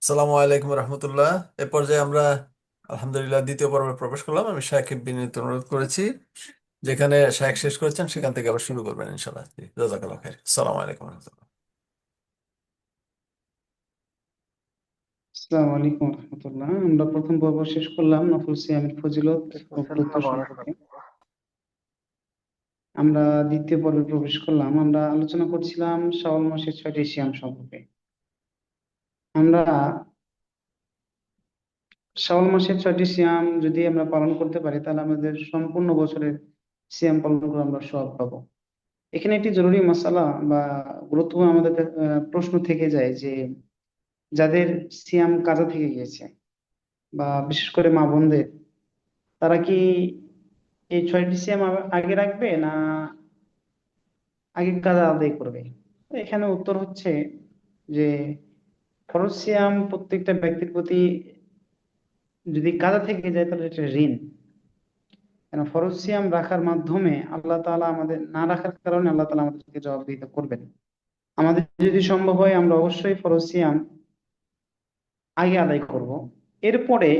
আসসালামু আলাইকুম রহমতুল্লাহ। এ পর্যায়ে আমরা আলহামদুলিল্লাহ দ্বিতীয় পর্বে প্রবেশ করলাম। আমি শাইখকে বিনীত অনুরোধ করেছি, যেখানে শাইখ শেষ করেছেন সেখান থেকে আবার শুরু করবেন ইনশাআল্লাহ। জি, জাযাকাল্লাহ খাইর। আসসালামু আলাইকুম রহমতুল্লাহ। আসসালামু আলাইকুম রহমতুল্লাহ। আমরা প্রথম পর্ব শেষ করলাম নফল সিয়ামের ফজিলত ও গুরুত্ব সম্পর্কে। আমরা দ্বিতীয় পর্বে প্রবেশ করলাম। আমরা আলোচনা করছিলাম শাওয়াল মাসের 6টি সিয়াম সম্পর্কে। আমরা শাওয়াল মাসের 6টি সিয়াম যদি আমরা পালন করতে পারি, তাহলে আমাদের সম্পূর্ণ বছরের সিয়াম পালন করে আমরা সওয়াব পাবো। এখানে একটি জরুরি মাসালা বা গুরুত্বপূর্ণ আমাদের প্রশ্ন থেকে যায় যে, যাদের সিয়াম কাজা থেকে গিয়েছে বা বিশেষ করে মা বোনদের, তারা কি এই 6টি সিয়াম আগে রাখবে, না আগে কাজা আদায় করবে? তো এখানে উত্তর হচ্ছে যে, ফরজ সিয়াম প্রত্যেকটা ব্যক্তির প্রতি যদি কাজা থেকে যায়, তাহলে এটা ঋণ। কেন, ফরজ সিয়াম রাখার মাধ্যমে আল্লাহ তাআলা, আমাদের না রাখার কারণে আল্লাহ তাআলা আমাদেরকে জবাবদিহিতা করবেন। আমাদের যদি সম্ভব হয়, আমরা অবশ্যই ফরজ সিয়াম আগে আদায় করব, এরপরে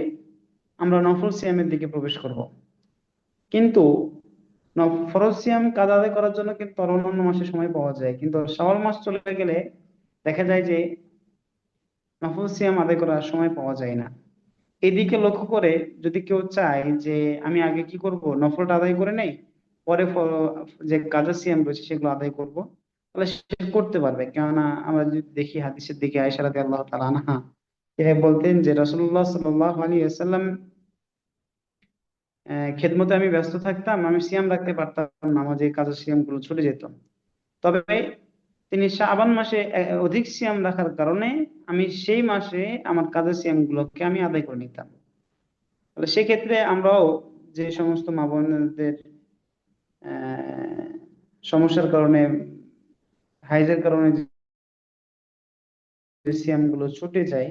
আমরা নফল সিয়ামের দিকে প্রবেশ করব। কিন্তু ফরজ সিয়াম কাজা আদায় করার জন্য কিন্তু আর অন্যান্য মাসে সময় পাওয়া যায়, কিন্তু শাওয়াল মাস চলে গেলে দেখা যায় যে নফল সিয়াম আদায় করার সময় পাওয়া যায় না। এদিকে লক্ষ্য করে যদি কেউ চায় যে আমি আগে কি করব, নফলটা আদায় করে নেই, পরে যে কাজা সিয়াম রয়েছে সেগুলো আদায় করব, তাহলে সে করতে পারবে। কেননা আমরা যদি দেখি হাদিসের দিকে, আয়েশা রাদিয়াল্লাহু তাআলা আনহা তিনি বলতেন যে রাসূলুল্লাহ সাল্লাল্লাহু আলাইহি ওয়াসাল্লাম খেদমতে আমি ব্যস্ত থাকতাম, আমি সিয়াম রাখতে পারতাম না, আমার যে কাজের সিয়াম গুলো ছুটে যেত। তবে তিনি শাবান মাসে অধিক সিয়াম রাখার কারণে আমি সেই মাসে আমার কাজের সিয়াম গুলোকে আমি আদায় করে নিতাম। তাহলে সেক্ষেত্রে আমরাও, যে সমস্ত মা বোনদের আহ, সমস্যার কারণে, হাইজের কারণে যে সিয়াম গুলো ছুটে যায়,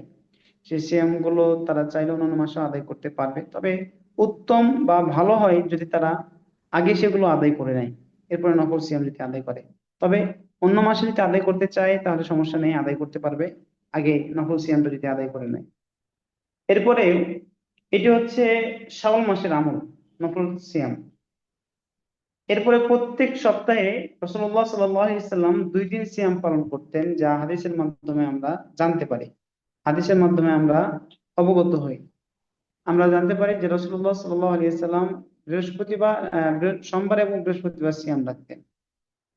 সেই সিয়াম গুলো তারা চাইলে অন্যান্য মাসে আদায় করতে পারবে। তবে উত্তম বা ভালো হয় যদি তারা আগে সেগুলো আদায় করে নেয়, এরপরে নফল সিয়াম যদি আদায় করে। তবে অন্য মাসে যদি আদায় করতে চায় তাহলে সমস্যা নেই, আদায় করতে পারবে আগে নফল সিয়ামটা যদি আদায় করে নেয়। এরপরে এটি হচ্ছে শাওয়াল মাসের আমল, নফল সিয়াম। এরপরে প্রত্যেক সপ্তাহে রাসূলুল্লাহ সাল্লাল্লাহু আলাইহি সাল্লাম 2 দিন সিয়াম পালন করতেন, যা হাদিসের মাধ্যমে আমরা জানতে পারি, হাদিসের মাধ্যমে আমরা অবগত হই। আমরা জানতে পারি যে রাসূলুল্লাহ সাল্লাল্লাহু আলাইহি সাল্লাম বৃহস্পতিবার, সোমবার এবং বৃহস্পতিবার সিয়াম রাখতেন।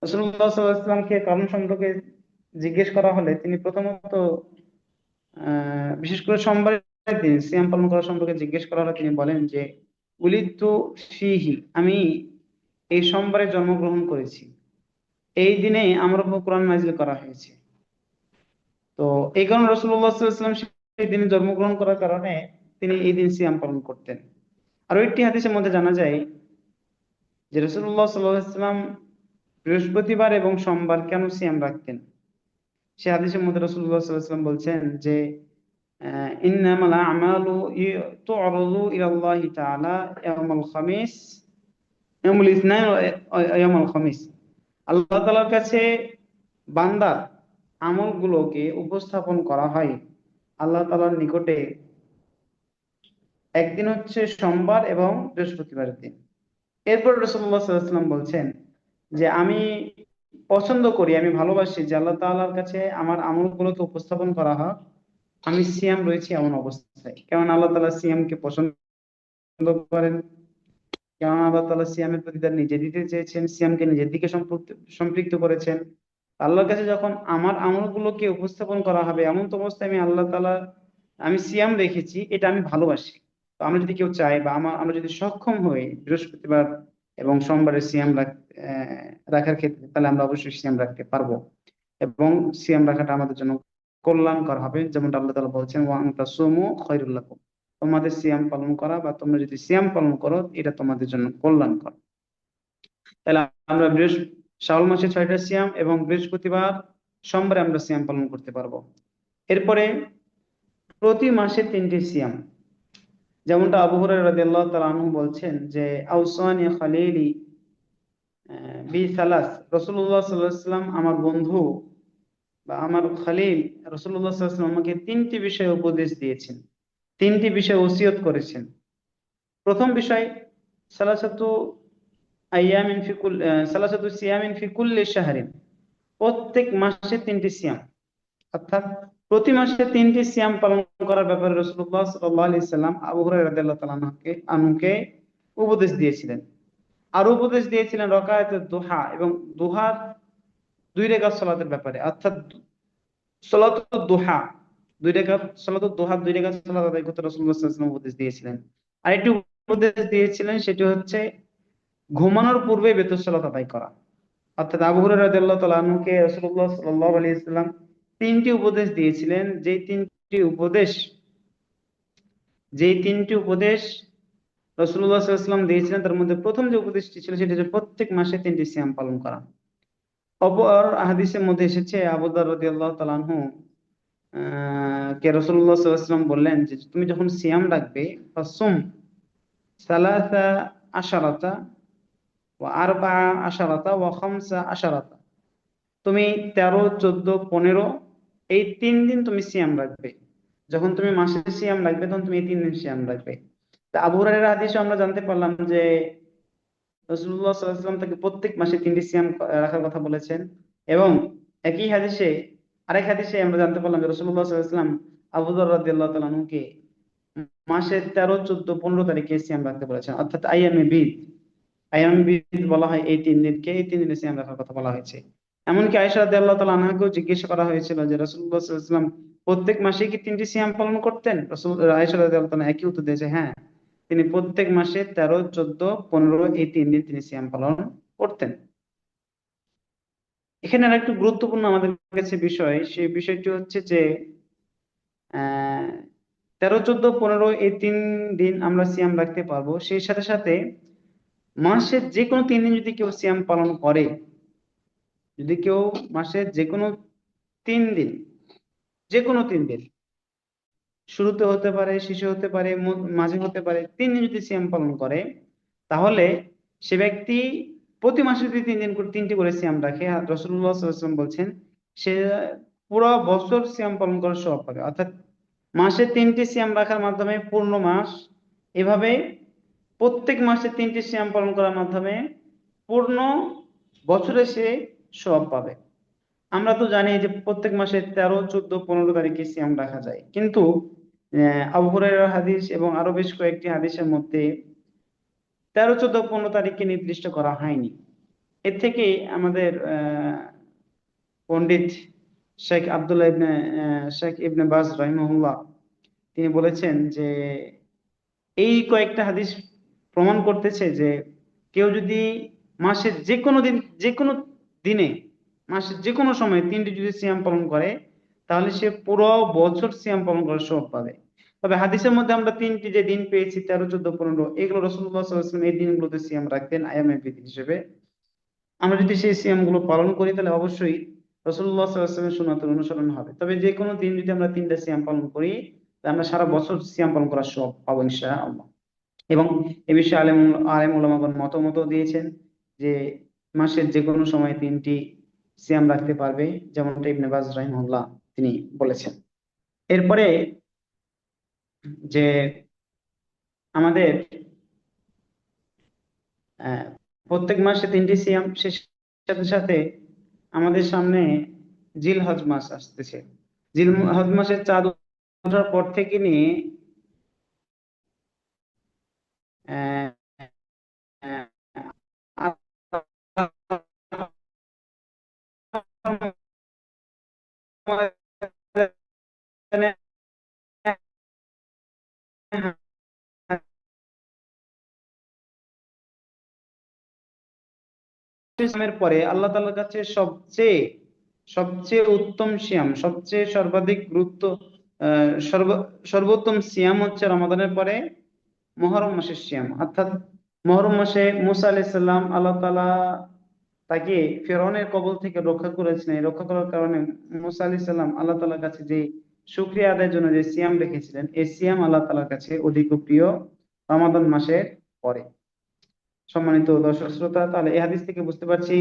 রাসূলুল্লাহ সাল্লাল্লাহু আলাইহি সাল্লামকে কারণ সম্পর্কে জিজ্ঞেস করা হলে তিনি প্রথমত, বিশেষ করে সোমবারের দিন সিয়াম পালন করা সম্পর্কে জিজ্ঞেস করা হলে তিনি বলেন যে, উলিদতু ফীহি, আমি এই সোমবারে জন্মগ্রহণ করেছি, এই দিনে আমার উপর কোরআন নাযিল করা হয়েছে। তো এই কারণে রাসূলুল্লাহ সাল্লাল্লাহু আলাইহি ওয়াসাল্লাম সেই দিনে জন্মগ্রহণ করার কারণে তিনি এই দিন সিয়াম পালন করতেন। আরো একটি হাদিসের মধ্যে জানা যায় যে রাসূলুল্লাহ সাল্লাল্লাহু আলাইহি ওয়াসাল্লাম বৃহস্পতিবার এবং সোমবার কেন সিয়াম রাখতেন। সে হাদিসের মধ্যে রাসূলুল্লাহ সাল্লাল্লাহু আলাইহি ওয়াসাল্লাম বলছেন যে, ইন্নামাল আমালু তু'রাদু ইলাল্লাহি তাআলা ইয়াউমাল খামিস, ইয়াউমুল ইসনাইন ওয়া ইয়াউমুল খামিস। আল্লাহ তাআলার কাছে বান্দার আমলগুলোকে উপস্থাপন করা হয় আল্লাহ তাআলার নিকটে একদিন হচ্ছে সোমবার এবং বৃহস্পতিবারের দিন। এরপর রাসূলুল্লাহ সাল্লাল্লাহু আলাইহি ওয়াসাল্লাম বলছেন যে, আমি পছন্দ করি, আমি ভালোবাসি যে আল্লাহ তাআলার কাছে আমার আমলগুলোকে উপস্থাপন করা হয় আমি সিয়াম রয়েছি এমন অবস্থায়। কেমন, আল্লাহ তাআলা সিয়ামকে পছন্দ করেন। কেননা আল্লাহ তাআলা সিয়ামের প্রতিদান নিজে দিতে চেয়েছেন, সিয়ামকে নিজের দিকে সম্পৃক্ত করেছেন। আল্লাহর কাছে যখন আমার আমলগুলোকে উপস্থাপন করা হবে এমন তো অবস্থায় আমি আল্লাহ তাআলা, আমি সিয়াম রেখেছি, এটা আমি ভালোবাসি। তো আমরা যদি কেউ চাই বা আমরা যদি সক্ষম হই বৃহস্পতিবার এবং সোমবারের সিয়াম রাখার ক্ষেত্রে, তাহলে আমরা অবশ্যই সিয়াম রাখতে পারবো। এবং সিয়াম রাখাটা আমাদের জন্য কল্যাণকর হবে, যেমনটা আল্লাহ তাআলা বলছেন, ওয়া আন তাসুমু খায়রুল লাকুম, তোমাদের সিয়াম পালন করা বা তোমরা যদি সিয়াম পালন করো এটা তোমাদের জন্য কল্যাণকর। তাহলে আমরা শাওয়াল মাসে 6টা সিয়াম এবং বৃহস্পতিবার সোমবারে আমরা সিয়াম পালন করতে পারবো। এরপরে প্রতি মাসে 3টি সিয়াম, যেমনটা আবু হুরায়রা রাদিয়াল্লাহু তাআলা আনহু বলছেন যে, আওসানি খালিলি বি সালাস, রাসূলুল্লাহ সাল্লাল্লাহু আলাইহি ওয়াসাল্লাম আমার বন্ধু বা আমার খলিল রাসূলুল্লাহ সাল্লাল্লাহু আলাইহি ওয়াসাল্লাম আমাকে তিনটি বিষয়ে উপদেশ দিয়েছেন, তিনটি বিষয়ে ওসিয়ত করেছেন। প্রথম বিষয়, সালাসাতু আইয়ামিন ফি কুল সালাসাতু সিয়ামিন ফি কুল্লি শাহরিন, প্রত্যেক মাসে তিনটি সিয়াম, অর্থাৎ প্রতি মাসে তিনটি সিয়াম পালন করার ব্যাপারে রাসূলুল্লাহ সাল্লাল্লাহু আলাইহি সাল্লাম আবু হুরায়রা রাদিয়াল্লাহু তাআলা আনহুকে উপদেশ দিয়েছিলেন। আর উপদেশ দিয়েছিলেন রাকায়াতুদ দুহা এবং দুহার 2 রাকাত সালাতের ব্যাপারে, অর্থাৎ সালাতুদ দুহা 2 রাকাত, সালাতুদ দুহা 2 রাকাত সালাত আদায় করতে রাসূলুল্লাহ সাল্লাল্লাহু আলাইহি ওয়াসাল্লাম উপদেশ দিয়েছিলেন। আরেকটি উপদেশ দিয়েছিলেন, সেটি হচ্ছে ঘুমানোর পূর্বে বেতর সালাত আদায় করা। অর্থাৎ আবু হুরায়রা রাদিয়াল্লাহু তাআলা আনহুকে রাসূলুল্লাহ সাল্লাল্লাহু আলাইহি ওয়াসাল্লাম তিনটি উপদেশ দিয়েছিলেন। যেই তিনটি উপদেশ রাসূলুল্লাহ সাল্লাল্লাহু আলাইহি ওয়াসাল্লাম দিয়েছিলেন, তার মধ্যে প্রথম যে উপদেশটি ছিল সেটি হচ্ছে প্রত্যেক মাসে তিনটি সিয়াম পালন করা। অপর হাদিসের মধ্যে এসেছে আবু দার রাদিয়াল্লাহু তাআলা আনহু কে রাসূলুল্লাহ সাল্লাল্লাহু আলাইহি ওয়াসাল্লাম বললেন যে তুমি যখন সিয়াম রাখবে ফাসুম সালাসা আশারাতা ওয়া আরবা আশারাতা ওয়া খামসা আশারাতা, তুমি 13, 14, 15 এই 3 দিন তুমি সিয়াম রাখবে। যখন তুমি মাসে সিয়াম রাখবে তখন তুমি এই 3 দিন সিয়াম রাখবে। তা আবু হুরায়রার হাদিসে আমরা জানতে পারলাম যে রাসূলুল্লাহ সাল্লাল্লাহু আলাইহি ওয়াসাল্লাম তাকে প্রত্যেক মাসে 3টি সিয়াম রাখার কথা বলেছেন। এবং একই হাদিসে, আরেক হাদিসে আমরা জানতে পারলাম যে রাসূলুল্লাহ সাল্লাল্লাহু আলাইহি ওয়াসাল্লাম আবু যর রাদিয়াল্লাহু তাআলা আনহুকে মাসের 13, 14, 15 তারিখে সিয়াম রাখতে বলেছেন, অর্থাৎ আইয়ামে বীজ। আইয়ামে বীজ বলা হয় এই 3 দিনকে, এই 3 দিনে সিয়াম রাখার কথা বলা হয়েছে। এমনকি আয়েশা রাদিয়াল্লাহু তাআলা আনহাকেও জিজ্ঞেস করা হয়েছিল যে রাসূলুল্লাহ সাল্লাল্লাহু আলাইহি ওয়াসাল্লাম প্রত্যেক মাসে কি 3টি সিয়াম পালন করতেন? আয়েশা রাদিয়াল্লাহু তাআলা একই উত্তর দিয়েছে, হ্যাঁ, তিনি প্রত্যেক মাসে 13, 14, 15 এই 3 দিন তিনি সিয়াম পালন করতেন। এখানে আর একটু গুরুত্বপূর্ণ আমাদের কাছে বিষয়, সেই বিষয়টি হচ্ছে যে আহ 13, 14, 15 এই 3 দিন আমরা সিয়াম রাখতে পারবো। সেই সাথে সাথে মাসের যে কোনো 3 দিন যদি কেউ সিয়াম পালন করে, যদি কেউ মাসের যে কোনো 3 দিন, যে কোনো 3 দিন, শুরুতে হতে পারে, শেষে হতে পারে, মাঝে হতে পারে, 3 দিন যদি সিয়াম পালন করে, তাহলে সে ব্যক্তি প্রতি মাসে যদি 3 দিন করে 3টি করে সিয়াম রাখে, আর রাসূলুল্লাহ সাল্লাল্লাহু আলাইহি ওয়াসাল্লাম বলছেন সে পুরো বছর সিয়াম পালন করার সওয়াব পাবে। অর্থাৎ মাসে 3টি সিয়াম রাখার মাধ্যমে পূর্ণ মাস, এভাবে প্রত্যেক মাসে 3টি সিয়াম পালন করার মাধ্যমে পূর্ণ বছরে সে সওয়াব পাবে। আমরা তো জানি যে প্রত্যেক মাসে 13, 14, 15 তারিখে সিয়াম রাখা যায়, কিন্তু আবু হুরায়রার হাদিস এবং আরো বেশ কয়েকটি হাদিসের মধ্যে 13, 14, 15 তারিখকে নির্দিষ্ট করা হয়নি। এর থেকে আমাদের পণ্ডিত শেখ আব্দুল্লাহ ইবনে শেখ ইবনে বাজ রাহিমাহুল্লাহ তিনি বলেছেন যে এই কয়েকটা হাদিস প্রমাণ করতেছে যে কেউ যদি মাসের যে কোনো দিন, যে কোনো দিনে, মাসের যে কোনো সময় 3টি যদি সিয়াম পালন করে, তাহলে সে পুরো বছর সিয়াম পালন করার সওয়াব পাবে। তবে হাদিসের মধ্যে আমরা 3টি যে দিন পেয়েছি 13, 14, 15, এগুলো রাসূলুল্লাহ সাল্লাল্লাহু আলাইহি ওয়াসাল্লাম এই দিনগুলোতে সিয়াম রাখতেন আয়ামে বীজ হিসেবে। আমরা যদি সেই সিয়াম গুলো পালন করি তাহলে অবশ্যই রাসূলুল্লাহ সাল্লাল্লাহু আলাইহি ওয়াসাল্লামের সুন্নাতের অনুসরণ হবে। তবে যে কোনো দিন যদি আমরা 3টা সিয়াম পালন করি, তাহলে আমরা সারা বছর সিয়াম পালন করার সওয়াব পাবো ইনশাআল্লাহ। এবং এ বিষয়ে আলেম ওলামাগণ মতামত দিয়েছেন যে মাসের যে কোনো সময় 3টি সিয়াম রাখতে পারবে, যেমনটা ইবনে বাজ রাহিমাহুল্লাহ তিনি বলেছেন। এরপরে যে আমাদের আহ, প্রত্যেক মাসে 3টি সিয়াম, সে সাথে সাথে আমাদের সামনে জিল হজ মাস আসতেছে। জিল হজ মাসের চাঁদ ওঠার পর থেকে নিয়ে আহ, সিয়ামের পরে আল্লাহ তাআলার কাছে সবচেয়ে সবচেয়ে উত্তম সিয়াম, সবচেয়ে সর্বাধিক গুরুত্ব, সর্বোত্তম সিয়াম হচ্ছে রমাদানের পরে মুহররম মাসের সিয়াম। অর্থাৎ মুহররম মাসে মুসা আলাইহিস সালাম, আল্লাহ তাআলা তাকে ফিরআউনের কবল থেকে রক্ষা করেছিলেন। এই রক্ষা করার কারণে মুসা আলাইহিস সালাম আল্লাহ তাআলার কাছে যে শুকরিয়া আদায়ের জন্য যে সিয়াম রেখেছিলেন, এই সিয়াম আল্লাহ তাআলার কাছে অধিক প্রিয় রমাদান মাসের পরে। সম্মানিত দর্শক শ্রোতা, তাহলে এই হাদিস থেকে বুঝতে পারছি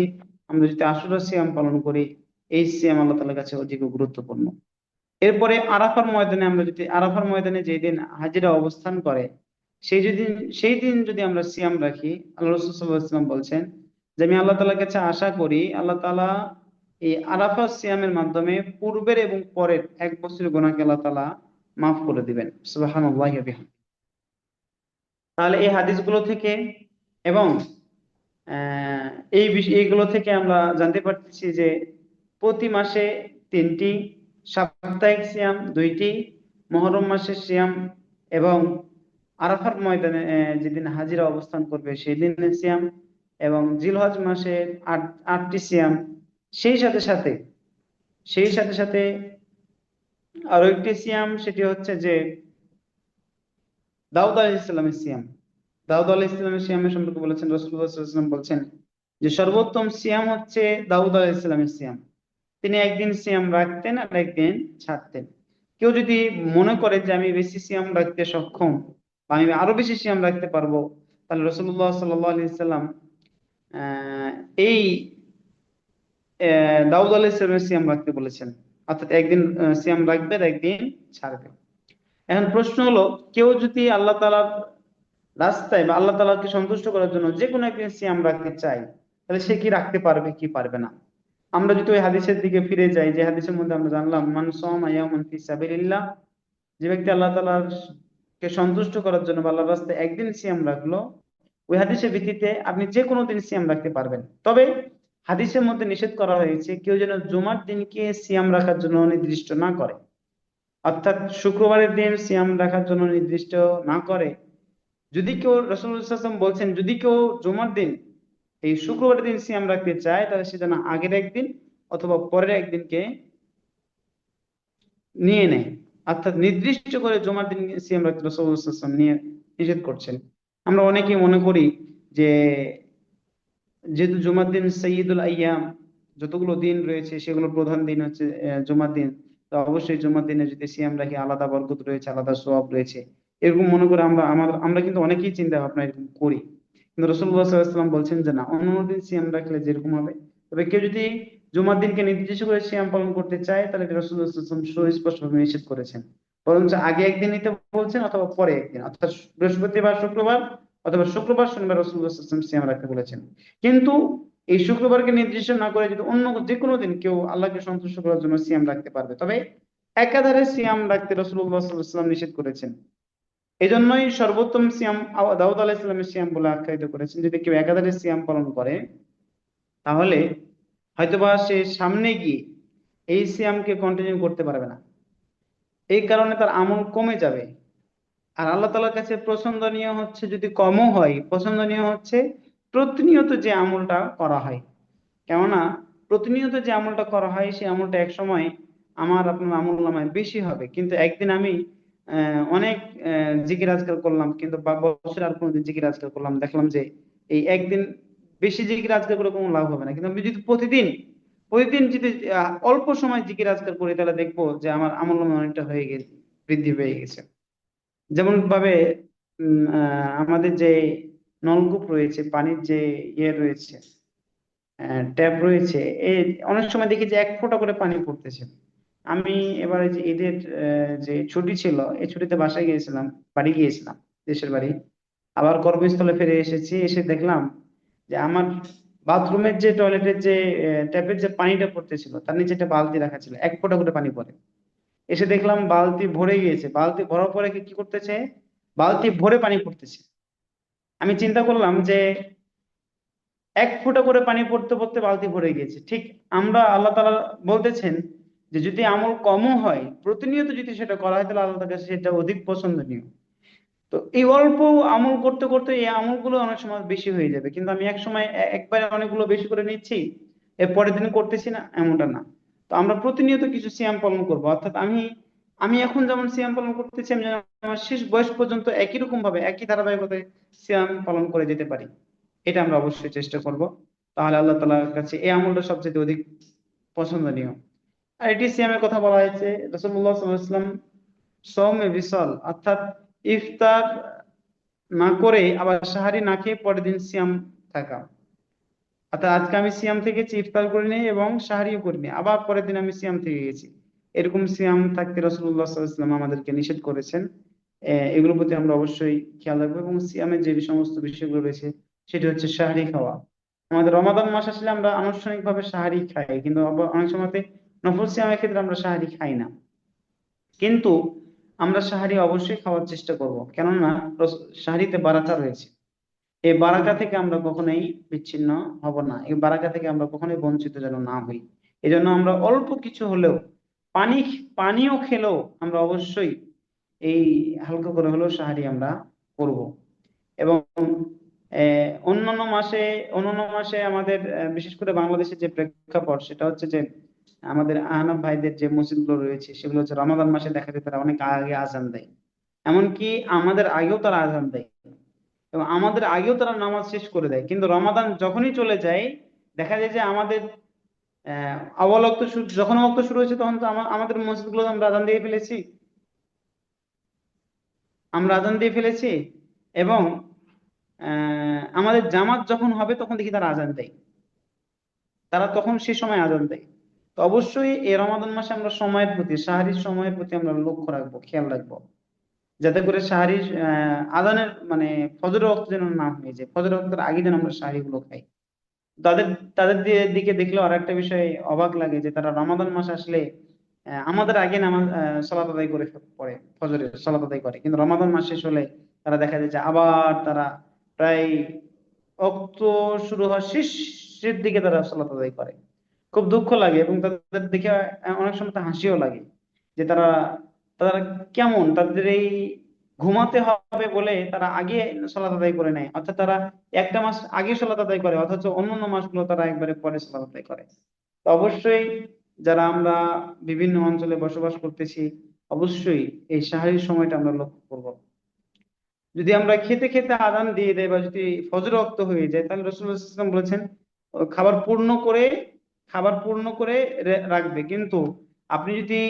আমরা যদি আশুরা সিয়াম পালন করি এই সিয়াম আল্লাহ তাআলার কাছে অধিক গুরুত্বপূর্ণ। এরপরে আরাফার ময়দানে যেদিন হাজিরা অবস্থান করে সেই দিন যদি আমরা সিয়াম রাখি, আল্লাহ রাসূল সাল্লাল্লাহু আলাইহি ওয়াসাল্লাম বলছেন যে আমি আল্লাহ তাআলার কাছে আশা করি আল্লাহ তাআলা এই আরাফা সিয়ামের মাধ্যমে পূর্বের এবং পরের 1 বছরের গুনাহকে আল্লাহ তাআলা মাফ করে দিবেন। সুবহানাল্লাহি ওয়া বিহামদিহি। তাহলে এই হাদিসগুলো থেকে এবং আহ এইগুলো থেকে আমরা জানতে পারতেছি যে প্রতি মাসে 3টি, সাপ্তাহিক সিয়াম 2টি, মুহররম মাসের সিয়াম এবং আরাফার ময়দানে যেদিন হাজিরা অবস্থান করবে সেই দিনের সিয়াম, এবং জিলহজ মাসের 8টি সিয়াম। সেই সাথে সাথে সেই সাথে সাথে আরো একটি সিয়াম, সেটি হচ্ছে যে দাউদ আলাইহিস সালামের সিয়াম। দাউদ আলাইহিস সালামের সিয়ামের সম্পর্কে বলেছেন, রাসূলুল্লাহ সাল্লাল্লাহু আলাইহি ওয়াসাল্লাম বলছেন যে সর্বোত্তম সিয়াম হচ্ছে দাউদ আলাইহিস সালামের সিয়াম। তিনি একদিন সিয়াম রাখতেন আর একদিন ছাড়তেন। কেউ যদি মনে করে যে আমি বেশি সিয়াম রাখতে সক্ষম বা আমি আরো বেশি সিয়াম রাখতে পারবো, তাহলে রাসূলুল্লাহ সাল্লাল্লাহু আলাইহি সাল্লাম আহ, এই দাউদ আলাইহিস সালামের সিয়াম রাখতে বলেছেন। অর্থাৎ একদিন সিয়াম রাখবে আর একদিন ছাড়বে। এখন প্রশ্ন হলো, কেউ যদি আল্লাহ তাআলার রাস্তায় বা আল্লাহ তাআলাকে সন্তুষ্ট করার জন্য যে কোনো একদিন সিয়াম রাখতে চায়, তাহলে সে কি রাখতে পারবে কি পারবে না? আমরা যদি ওই হাদিসের দিকে ফিরে যাই, যে হাদিসের মধ্যে আমরা জানলাম মান সামা ইয়াওমান ফি সাবিলিল্লাহ, যে ব্যক্তি আল্লাহ তাআলার কে সন্তুষ্ট করার জন্য বা আল্লাহর রাস্তায় একদিন সিয়াম রাখলো, ওই হাদিসের ভিত্তিতে আপনি যে কোনো দিন সিয়াম রাখতে পারবেন। তবে হাদিসের মধ্যে নিষেধ করা হয়েছে কেউ যেন জুমার দিনকে সিয়াম রাখার জন্য নির্দিষ্ট না করে। অর্থাৎ শুক্রবারের দিন সিয়াম রাখার জন্য নির্দিষ্ট না করে। যদি কেউ, রাসূলুল্লাহ সাল্লাল্লাহু আলাইহি ওয়াসাল্লাম বলছেন, যদি কেউ জুমার দিন এই শুক্রবারের দিন সিয়াম রাখতে চায়, তাহলে সে যেন আগের একদিন অথবা পরের একদিনকে নিয়ে নেয়। অর্থাৎ নির্দিষ্ট করে জুমার দিন সিয়াম রাখতে রাসূলুল্লাহ সাল্লাল্লাহু আলাইহি ওয়াসাল্লাম নিয়ে নিষেধ করছেন। আমরা অনেকেই মনে করি যে যেহেতু জুমার দিন সাইয়্যিদুল আইয়াম, যতগুলো দিন রয়েছে সেগুলোর প্রধান দিন হচ্ছে জুমার দিন, তো অবশ্যই জুমার দিনে যদি সিয়াম রাখি আলাদা বরকত রয়েছে, আলাদা সওয়াব রয়েছে, এরকম মনে করে আমরা কিন্তু অনেকেই চিন্তা ভাবনা এরকম করি। কিন্তু রাসূলুল্লাহ সাল্লাল্লাহু আলাইহি ওয়াসাল্লাম বলছেন যে না, অন্য দিন সিয়াম রাখলে যেরকম হবে। তবে কেউ যদি জুমার দিনকে নির্দিষ্ট করে সিয়াম পালন করতে চায়, তাহলে এটা রাসূলুল্লাহ সাল্লাল্লাহু আলাইহি ওয়াসাল্লাম সুস্পষ্টভাবে নিষেধ করেছেন। বরঞ্চ আগে একদিন নিতে বলছেন অথবা পরে একদিন, অর্থাৎ বৃহস্পতিবার শুক্রবার অথবা শুক্রবার শনিবার রাসূলুল্লাহ সাল্লাল্লাহু আলাইহি ওয়াসাল্লাম সিয়াম রাখতে বলেছেন। কিন্তু এই শুক্রবারকে নির্দিষ্ট না করে যদি অন্য যে কোনো দিন কেউ আল্লাহকে সন্তুষ্ট করার জন্য সিয়াম রাখতে পারবে। তবে একাধারে সিয়াম রাখতে রাসূলুল্লাহ সাল্লাল্লাহু আলাইহি ওয়াসাল্লাম নিষেধ করেছেন। এজন্যই সর্বোত্তম সিয়াম দাউদ আলাইহিস সালামের সিয়াম বলে আখ্যায়িত করেছেন। যদি কেউ একাধারে সিয়াম পালন করে, তাহলে হয়তোবা সে সামনে গিয়ে এই সিয়ামকে কন্টিনিউ করতে পারবে না। এই কারণে তার আমল কমে যাবে। আর আল্লাহ তাআলার কাছে পছন্দনীয় হচ্ছে, যদি কমও হয়, পছন্দনীয় হচ্ছে প্রতিনিয়ত যে আমলটা করা হয়। কেননা প্রতিনিয়ত যে আমলটা করা হয় সেই আমলটা এক সময় আমার আপনার আমল নামায় বেশি হবে, কিন্তু একদিন আমি অনেক জিকির আজকার করলাম, কিন্তু বা বছরে আর কোনোদিন জিকির আজকার করলাম, দেখলাম যে এই একদিন বেশি জিকির আজকার করে কোনো লাভ হবে না। কিন্তু আমি যদি প্রতিদিন প্রতিদিন যদি অল্প সময় জিকির আজকার করি, তাহলে দেখবো যে আমার আমল নামায় অনেকটা হয়ে গেছে, বৃদ্ধি পেয়ে গেছে। যেমন ভাবে আমাদের যে নলকূপ রয়েছে, পানির যে ইয়ে রয়েছে, ট্যাপ রয়েছে, এই অনেক সময় দেখি যে 1 ফোঁটা করে পানি পড়তেছে। আমি এবারে যে ঈদের যে ছুটি ছিল, এই ছুটিতে বাসায় গিয়েছিলাম, বাড়ি গিয়েছিলাম, দেশের বাড়ি। আবার কর্মস্থলে ফিরে এসেছি, এসে দেখলাম যে আমার বাথরুমের যে টয়লেটের যে ট্যাপের যে পানিটা পড়তেছিল, তার নিচে একটা বালতি রাখা ছিল, 1 ফোঁটা করে পানি পড়ে। এসে দেখলাম বালতি ভরে গিয়েছে, বালতি ভরার পরে কি কি করতেছে, বালতি ভরে পানি পড়তেছে। আমি চিন্তা করলাম যে 1 ফোঁটা করে পানি পড়তে পড়তে বালতি ভরে গিয়েছে। ঠিক আমরা, আল্লাহ তাআলা বলতেছেন যে যদি আমল কমও হয়, প্রতিনিয়ত যদি সেটা করা হয়, তাহলে আল্লাহ তাআলার কাছে সেটা অধিক পছন্দনীয়। তো এই অল্প আমল করতে করতে এই আমলগুলো অনেক সময় বেশি হয়ে যাবে, কিন্তু আমি এক সময় একবারে অনেকগুলো বেশি করে নিচ্ছি, এর পরের দিন করতেছি না, এমনটা না। তো আমরা প্রতিনিয়ত কিছু সিয়াম পালন করবো। অর্থাৎ আমি আমি এখন যেমন সিয়াম পালন করতেছি, আমি যেন আমার শেষ বয়স পর্যন্ত একই রকম ভাবে একই ধারাবাহিকতায় সিয়াম পালন করে যেতে পারি। এটা আমরা অবশ্যই চেষ্টা করব। তাহলে আল্লাহ তাআলার কাছে এই আমলটা সবচেয়ে অধিক পছন্দনীয়। আর এটি সিয়ামের কথা বলা হয়েছে, রাসূলুল্লাহ সাল্লাল্লাহু আলাইহি ওয়াসাল্লাম সওমে বিসল, অর্থাৎ ইফতার না করে আবার সাহারি না খেয়ে পরের দিন সিয়াম থাকা। অর্থাৎ আজকে আমি সিয়াম থেকেছি, ইফতার করে নিই এবং সাহারিও করিনি, আবার পরের দিন আমি সিয়াম থেকে গেছি। এরকম সিয়াম থাকতে রাসূলুল্লাহ সাল্লাল্লাহু আলাইহি ওয়াসাল্লাম আমাদেরকে নিষেধ করেছেন। এগুলোর প্রতি আমরা অবশ্যই খেয়াল রাখবো। এবং সিয়ামের যে সমস্ত বিষয়গুলো রয়েছে সেটি হচ্ছে সাহারি খাওয়া। আমাদের রমাদান মাস আসলে আমরা আনুষ্ঠানিকভাবে সাহারি খাই, কিন্তু আবার অনেক সময়তে নফল সিয়ামের ক্ষেত্রে আমরা সাহারি খাই না। কিন্তু আমরা সাহারি অবশ্যই খাওয়ার চেষ্টা করব, কেননা সাহারিতে বারাকা রয়েছে। এই বারাকা থেকে আমরা কখনোই বিচ্ছিন্ন হব না, এই বারাকা থেকে আমরা কখনোই বঞ্চিত যেন না হই। এই জন্য আমরা অল্প কিছু হলেও পানি পানিও খেলেও আমরা অবশ্যই এই হালকা করে হলেও সাহারি আমরা করব। এবং অন্যান্য মাসে আমাদের বিশেষ করে বাংলাদেশের যে প্রেক্ষাপট সেটা হচ্ছে যে আমাদের আহনাফ ভাইদের যে মসজিদগুলো রয়েছে সেগুলো হচ্ছে রমাদান মাসে দেখা যায় তারা অনেক আগে আজান দেয়। এমনকি আমাদের আগেও তারা আজান দেয় এবং আমাদের আগেও তারা নামাজ শেষ করে দেয়, কিন্তু রমাদান যখনই চলে যায় দেখা যায় যে আমাদের আউয়াল ওয়াক্ত শুরু, যখন ওয়াক্ত শুরু হয়েছে তখন তো আমাদের মসজিদগুলো আমরা আজান দিয়ে ফেলেছি, আমরা আজান দিয়ে ফেলেছি। এবং আমাদের জামাত যখন হবে তখন দেখি তারা আজান দেয়, তারা তখন সে সময় আজান দেয়। তো অবশ্যই এই রমাদান মাসে আমরা সময়ের প্রতি, সাহারির সময়ের প্রতি আমরা লক্ষ্য রাখবো, খেয়াল রাখবো, যাতে করে সাহারির আজানের মানে ফজরের ওয়াক্ত যেন না হয়ে যায়, ফজরের ওয়াক্তের আগে যেন আমরা সাহারি গুলো খাই। তাদের তাদের দিকে দেখলেও আর একটা বিষয় অবাক লাগে যে তারা রমাদান মাস আসলে আমাদের আগে নামাজ সালাত আদায় করে পড়ে, ফজরের সালাত আদায় করে, কিন্তু রমাদান মাস শেষ হলে তারা দেখা যায় যে আবার তারা প্রায় অক্ত শুরু হওয়ার শেষের দিকে তারা সালাত আদায় করে। খুব দুঃখ লাগে এবং তাদের দেখে অনেক সময় তো হাসিও লাগে যে তারা তারা কেমন, তাদের এই ঘুমাতে হবে বলে তারা আগে সালাত আদায় করে নেয়, অর্থাৎ তারা একটা মাস আগে সালাত আদায় করে, অথচ অন্যান্য মাসগুলো তারা একবারে পরে সালাত আদায় করে। তো অবশ্যই যারা আমরা বিভিন্ন অঞ্চলে বসবাস করতেছি অবশ্যই এই সাহারির সময়টা আমরা লক্ষ্য করব। যদি আমরা খেতে খেতে আজান দিয়ে দেয় বা যদি ফজর রক্ত হয়ে যায় তাহলে রাসূলুল্লাহ সাল্লাল্লাহু আলাইহি ওয়াসাল্লাম বলেছেন খাবার পূর্ণ করে, রাখবে। কিন্তু আপনি যদি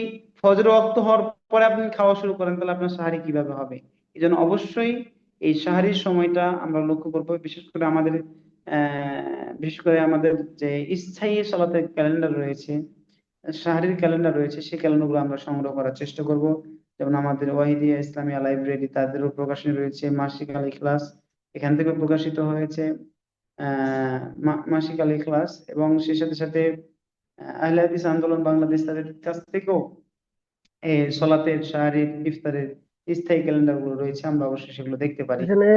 ফজর ওয়াক্ত হওয়ার পরে আপনি খাওয়া শুরু করেন তাহলে আপনার সাহারি কিভাবে হবে? এই জন্য অবশ্যই এই সাহারির সময়টা আমরা লক্ষ্য করবো। বিশেষ করে আমাদের যে স্থায়ী সালাতের ক্যালেন্ডার রয়েছে, সাহারির ক্যালেন্ডার রয়েছে, সেই ক্যালেন্ডারগুলো আমরা সংগ্রহ করার চেষ্টা করব। যেমন আমাদের ওয়াহিদিয়া ইসলামিয়া লাইব্রেরি, তাদেরও প্রকাশনী রয়েছে মাসিক আল ইখলাস, এখান থেকে প্রকাশিত হয়েছে মাসিক আল ইখলাস। এবং সেই সাথে সাথে আহলে হাদিস আন্দোলন বাংলাদেশ, তাদের কাছ থেকেও এই সলাতের, সাহারির, ইফতারের স্থায়ী ক্যালেন্ডার গুলো রয়েছে, আমরা অবশ্যই সেগুলো দেখতে পারি। এখানে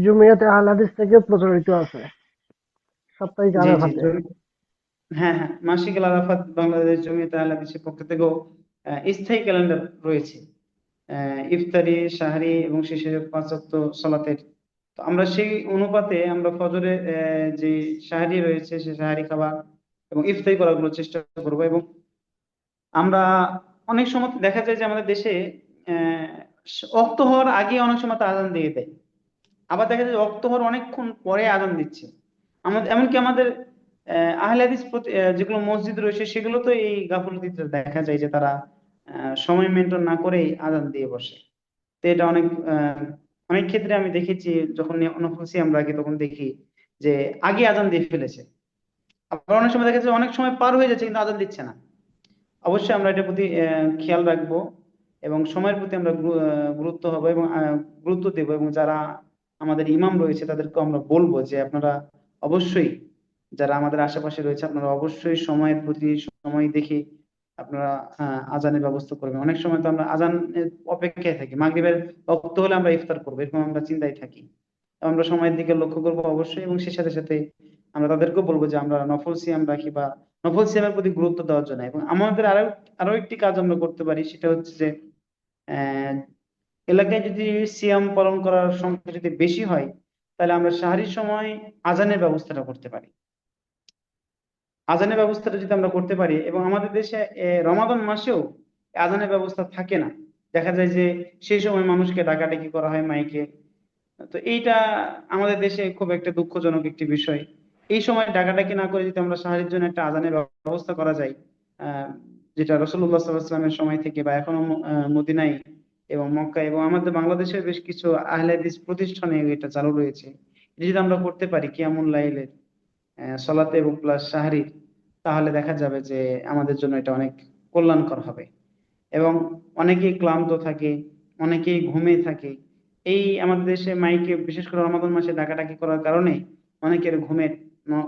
জমিয়তে আহলে হাদিস থেকে প্রচলিত আছে সাপ্তাহিক জি জি, আরাফাতে। হ্যাঁ হ্যাঁ, মাসিক আল আরাফাত বাংলাদেশ জমিয়তে আহলে হাদিসের পক্ষ থেকেও স্থায়ী ক্যালেন্ডার রয়েছে, ইফতারি, সাহারি এবং শেষে পাঁচ ওয়াক্ত সলাতের। তো আমরা সেই অনুপাতে আমরা ফজরে যে সাহারি রয়েছে সে সাহারি খাওয়া এবং ইফতারি করাগুলো চেষ্টা করবো। এবং আমরা অনেক সময় দেখা যায় যে আমাদের দেশে আহ ওয়াক্ত হওয়ার আগে অনেক সময় তো আজান দিয়ে দেয়, আবার দেখা যায় যে ওয়াক্ত হওয়ার অনেকক্ষণ পরে আজান দিচ্ছে। আমাদের এমনকি আমাদের আহলে হাদিস যেগুলো মসজিদ রয়েছে সেগুলো তো এই গাফলতিতে দেখা যায় যে তারা সময় মেনটেন না করেই আজান দিয়ে বসে। তো এটা অনেক ক্ষেত্রে আমি দেখেছি, যখন নফল সিয়াম রাখি তখন দেখি যে আগে আজান দিয়ে ফেলেছে। আবার অনেক সময় দেখা যাচ্ছে অনেক সময় পার হয়ে যাচ্ছে কিন্তু আজান দিচ্ছে না। অবশ্যই আমরা এটার প্রতি খেয়াল রাখবো এবং সময়ের প্রতি আমরা গুরুত্ব হবো এবং গুরুত্ব দেবো। এবং যারা আমাদের ইমাম রয়েছে তাদেরকে আমরা বলবো যে আপনারা অবশ্যই, যারা আমাদের আশেপাশে রয়েছে আপনারা অবশ্যই সময়ের প্রতি সময় দেখে আপনারা আজানের ব্যবস্থা করবেন। অনেক সময় তো আমরা আজানের অপেক্ষায় থাকি, মাগরিবের ওয়াক্ত হলে আমরা ইফতার করবো এরকম আমরা চিন্তায় থাকি। তো আমরা সময়ের দিকে লক্ষ্য করবো অবশ্যই, এবং সেই সাথে সাথে আমরা তাদেরকেও বলবো যে আমরা নফল সিয়াম রাখি বা নফল সিয়ামের প্রতি গুরুত্ব দেওয়ার জন্য। এবং আমাদের আরো আরো একটি কাজ আমরা করতে পারি, সেটা হচ্ছে যে আহ এলাকায় যদি সিয়াম পালন করার সংখ্যা যদি বেশি হয় তাহলে আমরা সাহারির সময় আজানের ব্যবস্থাটা করতে পারি। আজানের ব্যবস্থাটা যদি আমরা করতে পারি, এবং আমাদের দেশে রমাদান মাসেও আজানের ব্যবস্থা থাকে না, দেখা যায় যে সেই সময় মানুষকে ডাকাডাকি করা হয় মাইকে। তো এইটা আমাদের দেশে খুব একটা দুঃখজনক একটি বিষয়। এই সময় ডাকাডাকি না করে যদি আমরা সাহারির জন্য একটা আজানের ব্যবস্থা করা যায়, আহ যেটা রাসূলুল্লাহ সাল্লাল্লাহু আলাইহি ওয়াসাল্লামের সময় থেকে বা এখনো মদিনায় এবং মক্কায় এবং আমাদের বাংলাদেশের বেশ কিছু আহলে হাদিস প্রতিষ্ঠানে এটা চালু রয়েছে, এটা যদি আমরা করতে পারি কিয়ামুল লাইলে, সলাতে এবং প্লাস সাহারি, তাহলে দেখা যাবে যে আমাদের জন্য এটা অনেক কল্যাণকর হবে। এবং অনেকেই ক্লান্ত থাকে, অনেকেই ঘুমিয়ে থাকে। এই আমাদের দেশে মাইকে বিশেষ করে রমাদান মাসে ডাকাডাকি করার কারণে অনেকের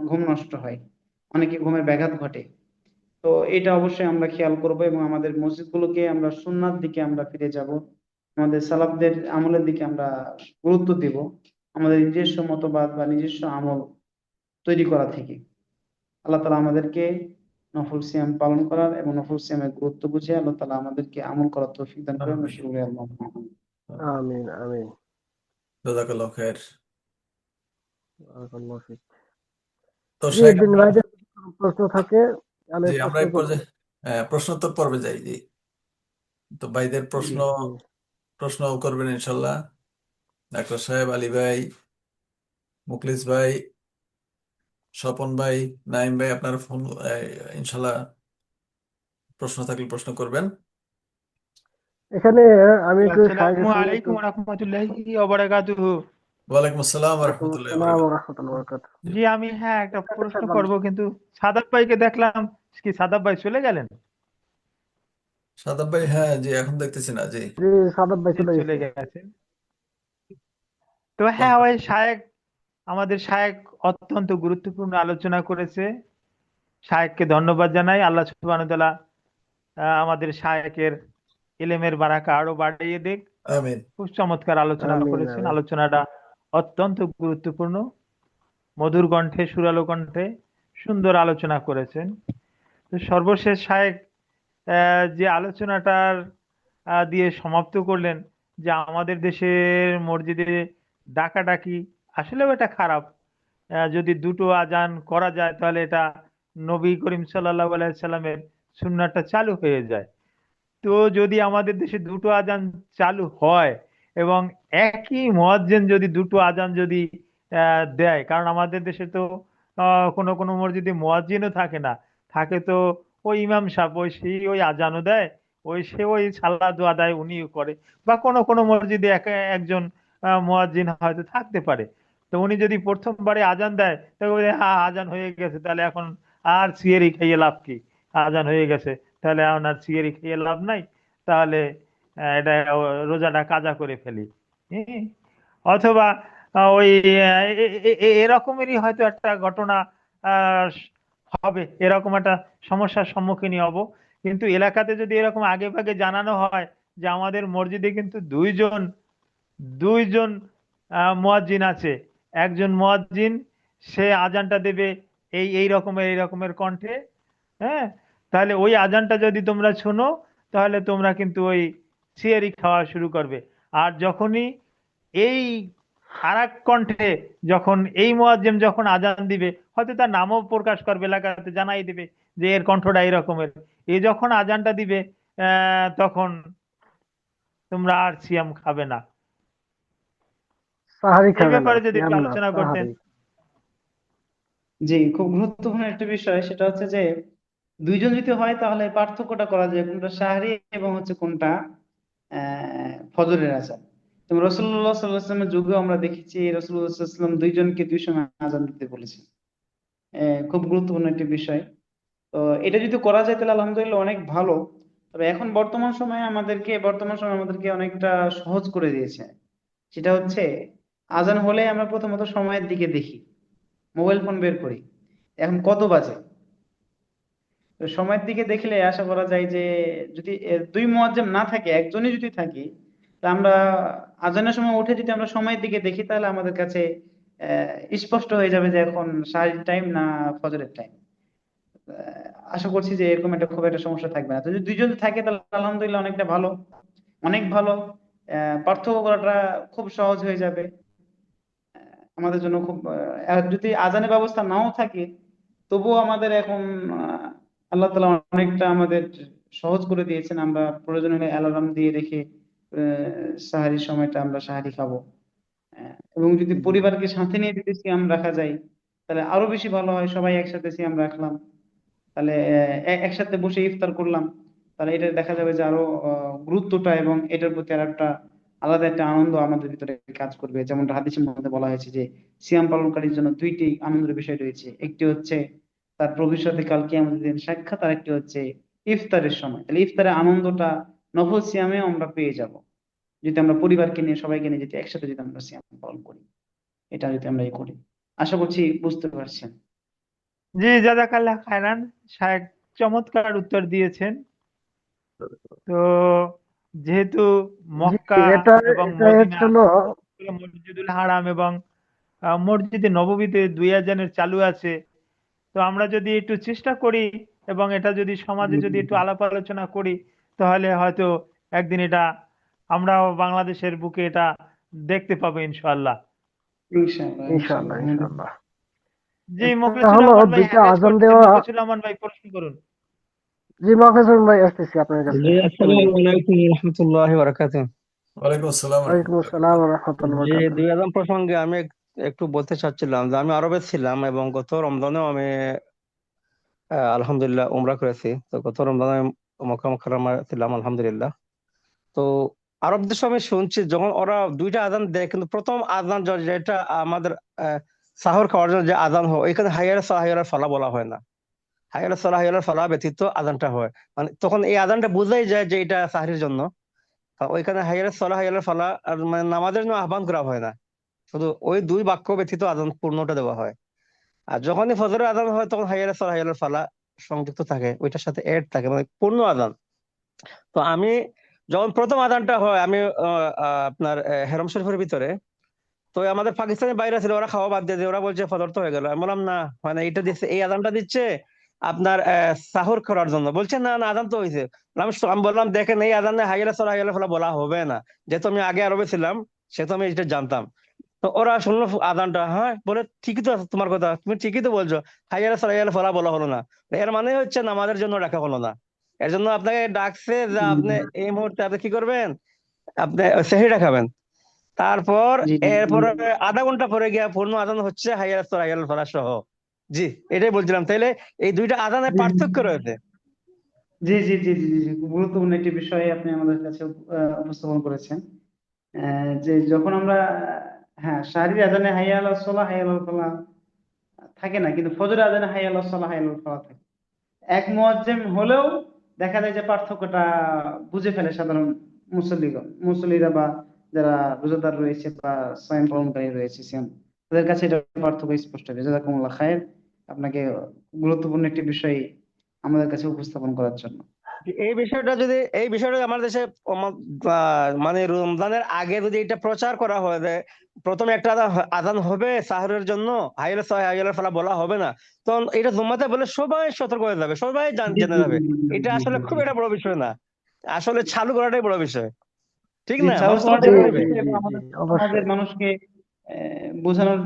ঘুম নষ্ট হয়, অনেকে ঘুমের ব্যাঘাত ঘটে। তো এটা অবশ্যই আমরা খেয়াল করব এবং আমাদের মসজিদগুলোকে আমরা সুন্নাহর দিকে আমরা ফিরে যাব, আমাদের সালাফদের আমলের দিকে আমরা গুরুত্ব দিব, আমাদের নিজস্ব মতবাদ বা নিজস্ব আমল তৈরি করা থেকে। আল্লাহ তালা আমাদেরকে নফল সিয়াম পালন করার এবং নফল সিয়ামের গুরুত্ব বুঝে আল্লাহ তালা আমাদেরকে আমল করার তৌফিক দান করেন। আমিন। নসিব আল্লাহ। আমিন আমিন। জাযাকাল্লাহ খায়ের। বারাকাল্লাহু ফিক। তো জি শেখ বিন আমরা, ভাইদের যদি কোনো প্রশ্ন থাকে আমি জি আমরা প্রশ্ন এই করব। পর্যায়ে প্রশ্নোত্তর পর্বে যাই। জি, তো ভাইদের জি। প্রশ্ন করবেন ইনশাল্লাহ। ডাক্তার সাহেব, আলী ভাই, মুখলিস ভাই, স্বপন ভাই, নাইম ভাই, আপনার ফোন ইনশাল্লাহ প্রশ্ন থাকলে প্রশ্ন করবেন। এখানে আমি একটু আসসালামু শাহেখের সঙ্গে একটু। আলাইকুম রহমতুল্লাহি ওয়া বারাকাতুহু। ওয়ালাইকুম আসসালাম ওয়ালাইকুম রহমতুল্লাহ আসসালাম ওয়া বরকাত। রাহমাতুল্লাহি ওয়া বারাকাতুহু। জি আমি একটা ডাক্তার প্রশ্ন সাহেব বলেন। করব, কিন্তু সাদাব ভাইকে দেখলাম, কি সাদাব ভাই চলে গেলেন? সাদাব ভাই, হ্যাঁ জি, এখন দেখতেছি না। জি, জি সাদাব ভাই জি চলে চলে গেছে। গেছেন। তো হ্যাঁ, বলবেন। ওই আমাদের শায়েক অত্যন্ত গুরুত্বপূর্ণ আলোচনা করেছে। শায়েককে ধন্যবাদ জানাই। আল্লাহ সুবহানাহু ওয়া তাআলা আমাদের শায়েকের ইলমের বারাকা আরো বাড়িয়ে দেখ। আমিন। খুব চমৎকার আলোচনা আমিন করেছেন। আমিন। আলোচনাটা অত্যন্ত গুরুত্বপূর্ণ, মধুর কণ্ঠে, সুরালো কণ্ঠে সুন্দর আলোচনা করেছেন। তো সর্বশেষ শায়েক যে আলোচনাটার দিয়ে সমাপ্ত করলেন, যে আমাদের দেশের মসজিদে ডাকাডাকি আসলেও এটা খারাপ। যদি দুটো আজান করা যায় তাহলে এটা নবী করিম সাল্লাল্লাহু আলাইহি সাল্লামের সুন্নাহটা চালু হয়ে যায়। তো যদি আমাদের দেশে দুটো আজান চালু হয় এবং একই মুয়াজ্জিন যদি দুটো আজান যদি দেয়, কারণ আমাদের দেশে তো কোনো কোনো মসজিদে মুয়াজ্জিনও থাকে না, থাকে তো ওই ইমাম সাহেব, ওই সেই ওই আজানও দেয়, ওই সে ওই সালাদও আদায় উনিও করে, বা কোনো কোনো মসজিদে একজন মুয়াজ্জিন হয়তো থাকতে পারে। তো উনি যদি প্রথমবারে আজান দেয় তো বলে, হ্যাঁ আজান হয়ে গেছে, তাহলে এখন আর সিয়েরি খাইয়ে লাভ কি, আজান হয়ে গেছে, তাহলে এখন আর সিয়ারি খেয়ে লাভ নাই, তাহলে এটা রোজাটা কাজা করে ফেলি। হ্যাঁ? অথবা ওই এরকমেরই হয়তো একটা ঘটনা আহ, হবে, এরকম একটা সমস্যার সম্মুখীন হব। কিন্তু এলাকাতে যদি এরকম আগে ভাগে জানানো হয় যে আমাদের মসজিদে কিন্তু দুইজন দুইজন মুয়াজ্জিন আছে, একজন মুয়াজ্জিন সে আজানটা দেবে এই রকমের কণ্ঠে, হ্যাঁ, তাহলে ওই আজানটা যদি তোমরা শোনো তাহলে তোমরা কিন্তু ওই সিয়ারি খাওয়া শুরু করবে। আর যখনই এই আরেক কণ্ঠে, যখন এই মুয়াজ্জিম যখন আজান দিবে, হয়তো তার নামও প্রকাশ করবে, এলাকাতে জানাই দিবে যে এর কণ্ঠটা এই রকমের, এই যখন আজানটা দিবে তখন তোমরা আর সিয়াম খাবে না। সাহারি এই খাবে না, ব্যাপারে যদি একটু সিয়াম না আলোচনা করতেন। সাহারি। জি, খুব গুরুত্বপূর্ণ একটা বিষয়, সেটা হচ্ছে যে দুইজন যদি হয় তাহলে পার্থক্যটা করা যায় কোনটা সাহরি এবং হচ্ছে কোনটা ফজরের আজান। এবং রসুল্লাহ সাল্লাল্লাহু আলাইহি ওয়াসাল্লামের যুগেও আমরা দেখেছি রসুল্লাহ সাল্লাল্লাহু আলাইহি ওয়াসাল্লাম দুইজনকে দুই সময় আজান দিতে বলেছেন। খুব গুরুত্বপূর্ণ একটি বিষয়। তো এটা যদি করা যায় তাহলে আলহামদুলিল্লাহ অনেক ভালো। তবে এখন বর্তমান সময় আমাদেরকে অনেকটা সহজ করে দিয়েছে। সেটা হচ্ছে আজান হলে আমরা প্রথমত সময়ের দিকে দেখি, মোবাইল ফোন বের করি, এখন কত বাজে। তো সময়ের দিকে দেখলে আশা করা যায় যে যদি দুই মুয়াজ্জিম না থাকে, একজনই যদি থাকে, তা আমরা আজানের সময় উঠে যদি আমরা সময়ের দিকে দেখি তাহলে আমাদের কাছে স্পষ্ট হয়ে যাবে যে এখন সাহারির টাইম না ফজরের টাইম। আশা করছি যে এরকম একটা খুব একটা সমস্যা থাকবে না। তো যদি দুইজন থাকে তাহলে আলহামদুলিল্লাহ অনেকটা ভালো, অনেক ভালো। পার্থক্য করাটা খুব সহজ হয়ে যাবে আমাদের জন্য। খুব আর যদি আজানের ব্যবস্থা নাও থাকে তবুও আমাদের এখন আল্লাহ তাআলা অনেকটা আমাদের সহজ করে দিয়েছেন। আমরা প্রয়োজন হলে অ্যালার্ম দিয়ে রেখে সাহারির সময়টা আমরা সাহারি খাবো। এবং যদি জি পরিবারকে সাথে নিয়ে যদি সিয়াম রাখা যায় তাহলে আরো বেশি ভালো হয়। সবাই একসাথে সিয়াম রাখলাম, তাহলে একসাথে বসে ইফতার করলাম, তাহলে এটা দেখা যাবে যে আরো গুরুত্বটা এবং এটার প্রতি আর একটা আলাদা একটা আনন্দ আমাদের ভিতরে কাজ করবে। যেমনটা হাদিসের মধ্যে বলা হয়েছে যে সিয়াম পালনকারীর জন্য দুইটি আনন্দের বিষয় রয়েছে, একটি হচ্ছে তার প্রভুর সাথে কাল কিয়ামতের দিন সাক্ষাৎ, আর একটি হচ্ছে ইফতারের সময়। তাহলে ইফতারের আনন্দটা নফল সিয়ামে আমরা পেয়ে যাব যদি আমরা পরিবারকে নিয়ে, সবাইকে নিয়ে যদি একসাথে যদি আমরা সিয়াম পালন করি, এটা যদি আমরা করি। আশা করছি বুঝতে পারছেন। জি, জাজাকাল্লাহ খায়রান। শায়েখ চমৎকার উত্তর দিয়েছেন। তো যেহেতু জি, মক্কা এটা এবং এটা মদিনা, হচ্ছিল। মসজিদুল হারাম এবং মসজিদে নববীতে দুই আযানের চালু আছে, তো আমরা যদি একটু চেষ্টা করি এবং এটা যদি সমাজে যদি একটু আলাপ আলোচনা করি, তাহলে হয়তো একদিন এটা আমরাও বাংলাদেশের বুকে এটা দেখতে পাবো ইনশাআল্লাহ। ইনশাআল্লাহ ইনশাআল্লাহ ইনশাআল্লাহ আমাদের। ইনশাআল্লাহ। জি, এটা মুখলেসুর হলো রহমান ভাই দুইটা হ্যাঁ রাইজ আজান করতেছেন। দেওয়া। মুখলেসুর রহমান ভাই প্রশ্ন করুন। জি, মাহফুজ ভাই আসতেছি আপনার কাছে। জি আসসালামু আলাইকুম রহমতুল্লাহি বারাকাতুহ। ওয়ালাইকুম আসসালাম ওয়ালাইকুম রহমতুল্লাহ। আসসালাম ওয়া রাহমাতুল্লাহি ওয়া জি বারাকাতুহু। দুই আযান প্রসঙ্গে আমি একটু বলতে চাচ্ছিলাম যে আমি আরবে ছিলাম এবং গত রমজানেও আমি আলহামদুলিল্লাহ উমরা করেছি। তো গত রমজানে মক্কা মুকাররমা ছিলাম আলহামদুলিল্লাহ। তো আরব দেশে আমি শুনছি যখন ওরা দুইটা আজান দেয়, কিন্তু প্রথম আজান যেটা আমাদের সাহর খাওয়ার জন্য যে আজান হয়, এখানে হাইয়ার সালাহ হাইয়ার ফালা বলা হয় না। হাইয়ার সালাহ হাইয়ার ফালা ব্যতীত আজানটা হয়, মানে তখন এই আজানটা বোঝাই যায় যে এটা সাহরির জন্য। আর ওইখানে হাইয়ার সালাহ হাইয়ার ফালা আর মানে নামাজের জন্য আহ্বান করা হয় না, শুধু ওই দুই বাক্য ব্যতীত আজান পূর্ণটা দেওয়া হয়। আর যখনই ফজরের আজান হয় তখন হাইয়ার সালাহ হাইয়ার ফালা সংযুক্ত থাকে, ওইটার সাথে এড থাকে, মানে পূর্ণ আজান। তো আমি যখন প্রথম আজানটা হয় আমি আপনার হেরম শরীফের ভিতরে, তো আমাদের পাকিস্তানের বাইরে ছিল, ওরা খাওয়া বাদ দিয়ে দিয়ে ওরা বলছে ফজর তো হয়ে গেল। আমি বললাম না, মানে এটা দিচ্ছে, এই আজানটা দিচ্ছে আপনার সাহুর করার জন্য। বলছে না না আজান তো হয়েছে। আমি বললাম দেখেন এই আজানে হাইয়ালা সালাহ হাইয়ালা ফালাহ বলা হবে না, যেহেতু আমি আগে আরবে ছিলাম সেহেতু আমি এটা জানতাম। তো ওরা শুনলো আজানটা, হ্যাঁ বলে ঠিকই তো আছে তোমার কথা, তুমি ঠিকই তো বলছো, হাইয়ালা সালাহ হাইয়ালা ফালাহ বলা হলো না। এর মানে হচ্ছে নামাজের জন্য ডাকা হলো না। এর জন্য আপনাকে ডাকছে যে আপনি এই মুহূর্তে আপনি কি করবেন, আপনি সেহরিটা খাবেন। তারপর জি জি এরপরে আধা ঘন্টা পরে গিয়া পূর্ণ আজান হচ্ছে হাইয়াল হাইয়াল ফালাহ সহ। জি, এটাই বলছিলাম। তাইলে এই দুইটা আজানের জি পার্থক্য রয়েছে। জি জি জি জি জি জি, গুরুত্বপূর্ণ একটি বিষয় আপনি আমাদের কাছে উপস্থাপন করেছেন। যে যখন আমরা হ্যাঁ শাহরির আজানে হাইয়া আলাস সালাহ হাইয়া আলাল ফালাহ থাকে না, কিন্তু ফজর আজানে হাইয়া আলাস সালাহ হাইয়া আলাল ফালাহ থাকে। এক মুয়াজ্জিম হলেও দেখা যায় যে পার্থক্যটা বুঝে ফেলে সাধারণ মুসল্লিরা বা যারা রোজাদার রয়েছে বা সিয়াম পালনকারী রয়েছে, সিয়াম, তাদের কাছে এটা পার্থক্য স্পষ্ট হবে। জাযাকুমুল্লাহ খায়ের, আপনাকে গুরুত্বপূর্ণ একটি বিষয় আমাদের কাছে উপস্থাপন করার জন্য। এই বিষয়টা আমার দেশে মানে রমজানের আগে যদি এটা প্রচার করা হয় যে প্রথমে একটা আজান হবে সাহরের জন্য, হাইয়াল সালাহ হাইয়াল ফালাহ বলা হবে না, তখন এটা জুম্মাতে বলে সবাই সতর্ক হয়ে যাবে, সবাই জি জেনে জি যাবে। জি জি এটা জি আসলে জি খুব জি একটা বড় বিষয় না, আসলে চালু করাটাই বড় বিষয়, ঠিক জি, না? চালু মানুষ তখন জি করাটাই জেনে বড় নেবে। জি বিষয় জি এবং জি, আমাদের সমাজের অবশ্যই। মানুষকে বোঝানোর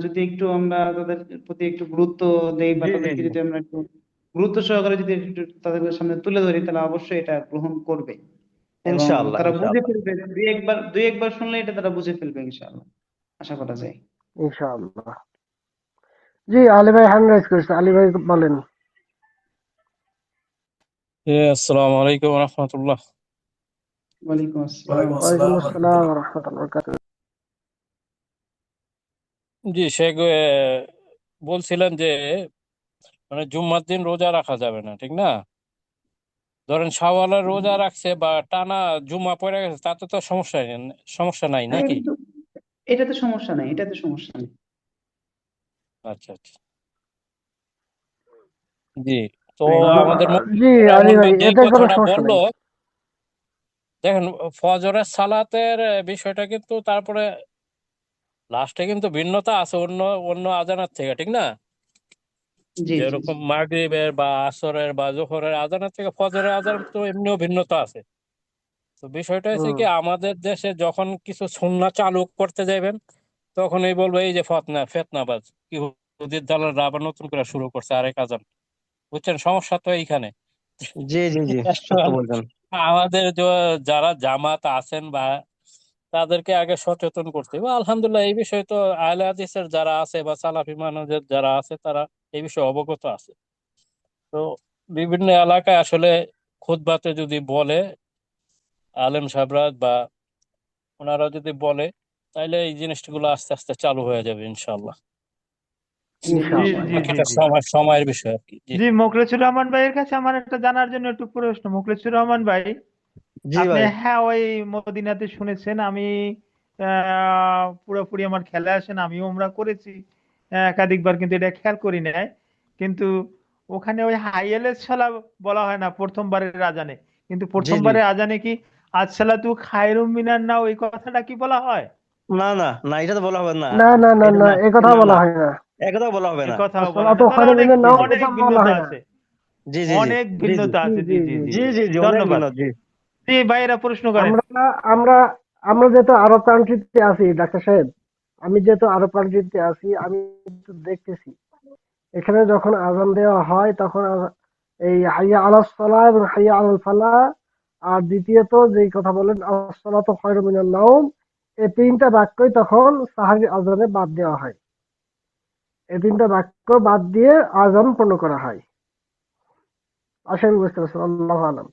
যদি একটু আমরা তাদের প্রতি একটু গুরুত্ব দেই বা জি জি তাদেরকে জি যদি আমরা একটু গুরুত্ব সহকারে যদি একটু তাদের সামনে তুলে ধরি, তাহলে অবশ্যই এটা গ্রহণ করবে এবং ইনশাআল্লাহ তারা বুঝে ইনশাআল্লাহ। ফেলবে। দুই একবার শুনলে এটা তারা বুঝে ফেলবে ইনশাআল্লাহ, আশা করা যায়। ইনশাআল্লাহ। জি, আলী ভাই হ্যান্ড রাইজ করেছে, আলী ভাই বলেন। আসসালামু আলাইকুম রহমতুল্লাহ। ওয়ালাইকুম আসসালাম। ওয়ালাইকুম ওয়ালাইকুম আসসালাম আসসালাম রহমতুল্লাহ। ওয়া রাহমাতুল্লাহি ওয়া বারাকাতুহু। জি শেখ, বলছিলেন যে মানে জুম্মার দিন রোজা রাখা যাবে না, ঠিক না? ধরেন শাওয়ালের রোজা রাখছে বা টানা জুম্মা পড়ে গেছে, তাতে তো সমস্যা নাই হ্যাঁ, নাকি? এটাতে সমস্যা নাই, এটাতে সমস্যা নেই। আচ্ছা আচ্ছা। জি। তো আমাদের জি, মুফতি আলী রহমান ভাই, ভাই যে এতে কোনো কথাটা সমস্যা বললো, নাই। দেখেন ফজরের সালাতের বিষয়টা কিন্তু তারপরে লাস্টে কিন্তু ভিন্নতা আছে অন্য অন্য আজানের থেকে, ঠিক না? জি জি জি যেরকম মাগরিবের বা আসরের বা জোহরের আজানের থেকে ফজরের আজান তো এমনিও ভিন্নতা আছে। তো বিষয়টা হচ্ছে হুম। কি, আমাদের দেশে যখন কিছু সুন্নাহ চালু করতে যাবেন তখন এই বলবো এই যে ফেতনাবাজ ইহুদির দালালরা আবার নতুন করে শুরু করছে আরেক আজান। বুঝছেন, সমস্যা তো এইখানে। জি জি জি, সত্য বলছেন। আমাদের যারা জামাত আছেন বা তাদেরকে আগে সচেতন করতে হবে। আলহামদুলিল্লাহ এই বিষয়ে তো আহলে হাদিসের যারা আছে বা সালাফি মানহাজের যারা আছে তারা এই বিষয়ে অবগত আছে। তো বিভিন্ন এলাকায় আসলে খুতবাতে যদি বলে আলেম সাহেবরা বা ওনারা যদি বলে তাহলে এই জিনিসগুলো আস্তে আস্তে চালু হয়ে যাবে ইনশাআল্লাহ। জি ইনশাআল্লাহ জি জি বাকিটা জি সময়ের বিষয় আর কি। জি জি মোখলেছুর রহমান ভাইয়ের কাছে আমার একটা জানার জন্য একটু প্রশ্ন। মোখলেছুর রহমান ভাই, জি আপনি ভাই। হ্যাঁ ওই মদিনাতে শুনেছেন, আমি পুরোপুরি আমার খেলে আসেন, আমিও উমরা করেছি একাধিকবার, কিন্তু এটা খেয়াল করি নাই। কিন্তু ওখানে ওই হাইয়েলের সালা বলা হয় না প্রথমবারের আজানে? কিন্তু জি জি। প্রথমবারের আজানে কি আসসালাতু খায়রুম মিনান নাও এই কথাটা কি বলা হয়? না না না, এটা তো বলা হবে না। না না না এটা না, না। এ কথা না বলা না, হয় না। একথাও বলা হবে এ না। কথাও বলা হয় আসসালাতু না, তাহলে খায়রুম অনেক মিনান নাওম জি অনেক এটা বলা ভিন্নতা হয় না। আছে। জি জি জি অনেক জি জি ভিন্নতা জি আছে। জি জি জি জি জি জি জি জি জি, অনেক ধন্যবাদ। বিনোদ। জি জি ভাইয়েরা প্রশ্ন করেন। আমরা আমরা আমরা যেহেতু আরব কান্ট্রিতে আছি ডাক্তার সাহেব, আমি যেহেতু আরব কান্ট্রিতে আছি, আমি তো দেখতেছি এখানে যখন আজান দেওয়া হয় তখন এই হাইয়া আলাস সালাহ এবং হাইয়া আলাল ফালাহ, আর দ্বিতীয়ত যেই কথা বলেন আসসালাতু খায়রুম মিনান নাওম, এই তিনটা বাক্যই তখন সাহারি আজানে বাদ দেওয়া হয়। এই তিনটা বাক্য বাদ দিয়ে আজান পূর্ণ করা হয়। আশা করি বুঝতে পারছেন, আল্লাহু আলাম।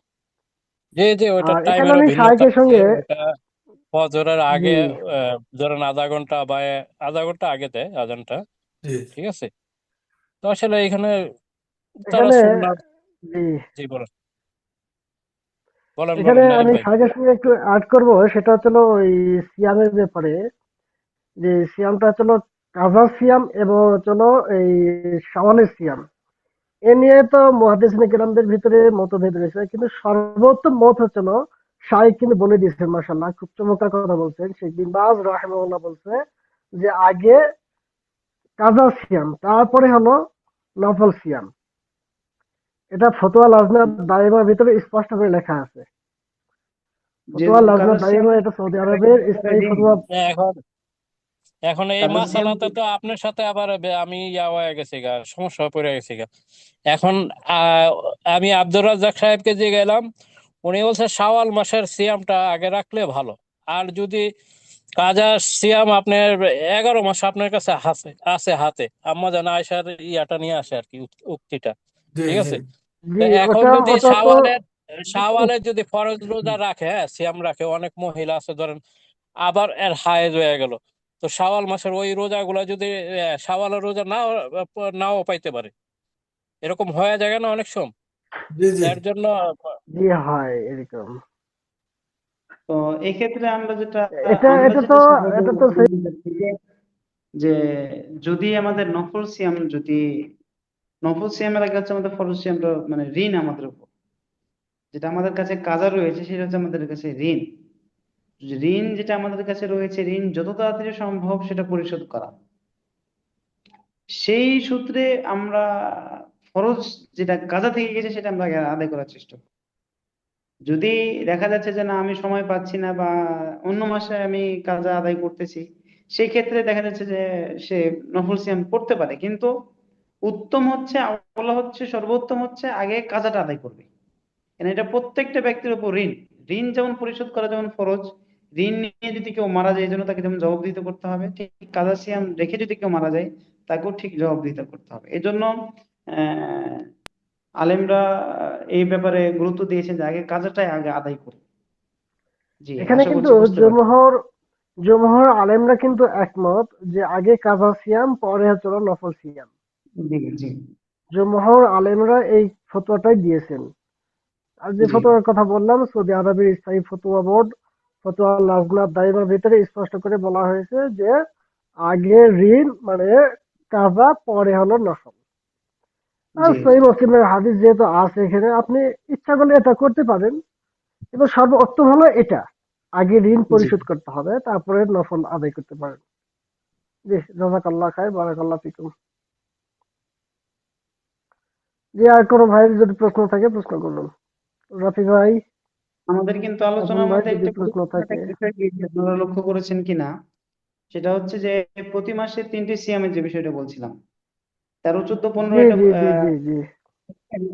জি জি, ওইটা আর এখানে টাইমেরও আমি ভিন্নতা শায়েখের আছে। সঙ্গে ওটা ফজরের জি আগে ধরেন আধা ঘন্টা বা আধা ঘন্টা আগে দেয় আজানটা। জি ঠিক আছে, তো আসলে এখানে তারা এখানে সুন্নাত। জি জি বলেন, বলেন এখানে বলেন নাইম আমি ভাই। শায়েখের সঙ্গে একটু অ্যাড করব, সেটা হচ্ছিল ওই সিয়ামের ব্যাপারে। যে সিয়ামটা হচ্ছিল কাজা সিয়াম এবং হচ্ছিল এই শাওয়ালের সিয়াম। এ নিয়ে তো মুহাদ্দিসিনে কেরামদের ভিতরে মতভেদ রয়েছে, কিন্তু সর্বোত্তম মত হচ্ছিল শাইখ কিন্তু বলে দিয়েছেন, মাশাআল্লাহ খুব চমৎকার কথা বলছেন, শেখ বিন বাজ রাহিমাহুল্লাহ বলছে যে আগে কাজা সিয়াম তারপরে হলো নফল সিয়াম। এটা ফতোয়া লাজনা দায়েমার ভিতরে স্পষ্ট করে লেখা আছে। ফতোয়া যেহেতু লাজনা কাজা সিয়াম দায়েমা এটা সৌদি আরবের স্থায়ী ঋণ, ফতোয়া। এখন এখন এই কাজা সিয়াম মাসালাতে তো আপনার সাথে আবার আমি ইয়া হয়ে গেছি গা, সমস্যা হয়ে পড়ে গেছি গা। এখন আমি আব্দুর রাজ্জাক সাহেবকে যে গেলাম, উনি বলছে শাওয়াল মাসের সিয়ামটা আগে রাখলে ভালো। আর যদি কাজা সিয়াম আপনার 11 মাস আপনার কাছে আছে আছে হাতে, আম্মা জানা আয়সার ইয়াটা নিয়ে আসে আর কি, উক্তিটা। জি ঠিক জি আছে, তো জি এখন ওটা যদি ওটা তো শাওয়ালের যদি ফরজ রোজা রাখে, হ্যাঁ সিয়াম রাখে, অনেক মহিলা আছে ধরেন আবার এর হায়েজ হয়ে গেল, তো শাওয়াল মাসের ওই রোজাগুলা যদি শাওয়ালের রোজা নাও নাও পাইতে পারে, এরকম হয়ে যায় না অনেক সময়। জি জি এর জন্য জি হয় এরকম। তো এক্ষেত্রে আমরা যেটা এটা আমরা এটা তো যেটা সাধারণত এটা তো বলে থাকি যে যদি আমাদের নফল সিয়াম, যদি নফল সিয়ামের আগে হচ্ছে আমাদের ফরজ সিয়ামটা মানে ঋণ আমাদের উপর, যেটা আমাদের কাছে কাজা রয়েছে সেটা হচ্ছে আমাদের কাছে ঋণ। ঋণ যেটা আমাদের কাছে রয়েছে, ঋণ যত তাড়াতাড়ি সম্ভব সেটা পরিশোধ করা। সেই সূত্রে আমরা ফরজ যেটা কাজা থেকে গেছে সেটা আমরা আগে আদায় করার চেষ্টা করি। যদি দেখা যাচ্ছে যে না আমি সময় পাচ্ছি না বা অন্য মাসে আমি কাজা আদায় করতেছি, সেই ক্ষেত্রে দেখা যাচ্ছে যে সে নফল সিয়াম করতে পারে, কিন্তু উত্তম হচ্ছে, বলা হচ্ছে সর্বোত্তম হচ্ছে আগে কাজাটা আদায় করবে। কারণ এটা প্রত্যেকটা ব্যক্তির উপর ঋণ। ঋণ যেমন পরিশোধ করা যেমন ফরজ, ঋণ নিয়ে যদি কেউ মারা যায় এই জন্য তাকে যেমন জবাবদিহিত করতে হবে, ঠিক কাজা সিয়াম রেখে যদি কেউ মারা যায় তাকেও ঠিক জবাবদিহিত করতে হবে। এই জন্য আহ আলেমরা এই ব্যাপারে গুরুত্ব দিয়েছেন যে আগে কাজাটাই আগে আদায় করি। জি, এখানে আশা কিন্তু করছি বুঝতে পারছি। জমহর জমহর আলেমরা কিন্তু একমত যে আগে কাজা সিয়াম পরে হচ্ছে হলো নফল সিয়াম। জি জি জমহর আলেমরা এই ফতোয়াটাই দিয়েছেন। আর যে জি ফতোয়ার কথা বললাম, সৌদি আরবের স্থায়ী ফতোয়া বোর্ড ফতোয়া লাজনা দাইমার ভিতরে স্পষ্ট করে বলা হয়েছে যে আগে ঋণ মানে কাজা পরে হলো নফল। আর জি সহিহ মুসলিমের হাদিস যেহেতু আছে এখানে, আপনি ইচ্ছা করলে এটা করতে পারেন, কিন্তু সর্বোত্তম হলো এটা, আগে ঋণ জি। পরিশোধ করতে হবে তারপরে নফল আদায় করতে পারেন। জি, জাযাকাল্লাহ খাইর, বারাকাল্লাহ ফিকুম। জি, আর কোনো ভাইয়ের যদি প্রশ্ন থাকে প্রশ্ন করুন। রাফি ভাই, আমাদের কিন্তু স্বপন আলোচনার ভাই মধ্যে যদি একটা প্রশ্ন গুরুত্বপূর্ণ একটা থাকে। বিষয় গিয়েছে, আপনারা লক্ষ্য করেছেন কিনা, সেটা হচ্ছে যে প্রতি মাসে 3টি সিয়ামের যে বিষয়টা বলছিলাম, 13, 14, 15 জি এটা জি জি জি জি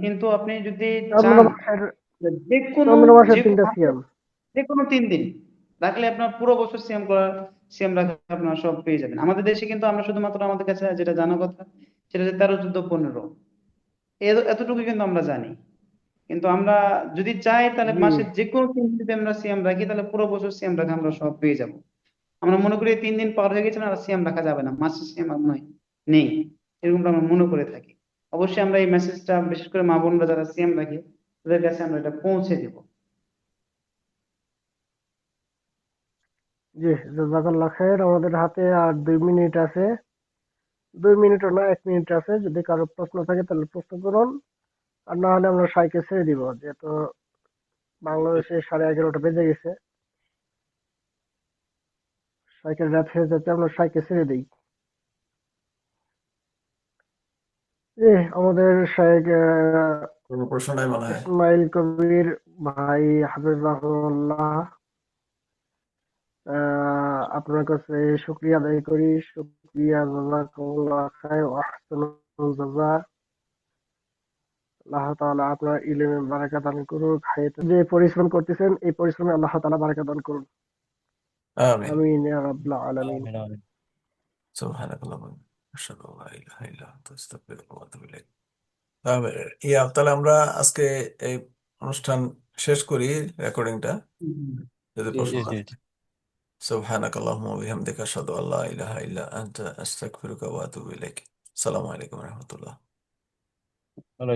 কিন্তু আপনি যদি চন্দ্র চান মাসের যে কোনো চন্দ্র মাসের যে 3টা মাসে সিয়াম। যে কোনো 3 দিন রাখলে আপনার পুরো বছর সিয়াম করা, সিয়াম রাখলে আপনার সব পেয়ে যাবেন। আমাদের দেশে কিন্তু আমরা শুধুমাত্র আমাদের কাছে যেটা জানা কথা সেটা হচ্ছে 13, 14, 15, এতটুকু কিন্তু আমরা জানি। কিন্তু আমরা যদি চাই তাহলে জি মাসের যে কোনো 3 দিন যদি আমরা সিয়াম রাখি তাহলে পুরো বছর সিয়াম রাখা আমরা সব পেয়ে যাব। আমরা মনে করি এই 3 দিন পার হয়ে গেছে না, আর সিয়াম রাখা যাবে না, মাসের সিয়াম আর নয়, নেই, এরকমটা আমরা মনে করে থাকি। অবশ্যই আমরা এই মেসেজটা বিশেষ করে মা বোনরা যারা সিয়াম রাখে তাদের কাছে আমরা এটা পৌঁছে দেব। জি, জাজাকাল্লাহ খায়ের। আমাদের হাতে আর 2 মিনিট আছে। 2 মিনিটও না, 1 মিনিট আছে। যদি কারো প্রশ্ন থাকে তাহলে প্রশ্ন করুন, আর না হলে আমরা সাইকে ছেড়ে দিব, যেহেতু বাংলাদেশে 11:30 বেজে গেছে। সাইকেল রাত হয়ে যাচ্ছে, আমরা সাইকে ছেড়ে দিই। জি, আমাদের শাইখ কোনো প্রশ্ন নাই মনে হয়। ইসমাইল কবির ভাই হাফিজাহুল্লাহ, আপনার কাছে শুকরিয়া আদায় করি। শুকরিয়া, জাযাকুমুল্লাহ খায়র ওয়া আহসানুল জাযা। আল্লাহ তাআলা আপনার ইলমে বারাকা দান করুন। যে পরিশ্রম করতেছেন এই পরিশ্রমে আল্লাহ তাআলা বারাকা দান করুন। আমিন। আমিন ইয়া রাব্বাল আলামিন। আমিন আমিন। সুবহানাকাল্লাহুম্মা আশহাদু আল্লা ইলাহা ইল্লা আনতা আস্তাগফিরুকা ওয়া আতুবু ইলাইক। তাহলে আমরা আজকে এই অনুষ্ঠান শেষ করি, রেকর্ডিংটা, যদি জি প্রশ্ন জি না জি থাকে। জি। সুবহানাকাল্লাহুম্মা ওয়া বিহামদিকা আশহাদু আল্লা ইলাহা ইল্লা আনতা আস্তাগফিরুকা ওয়া আতুবু ইলাইক। আসসালামু আলাইকুম ওয়া রাহমাতুল্লাহ।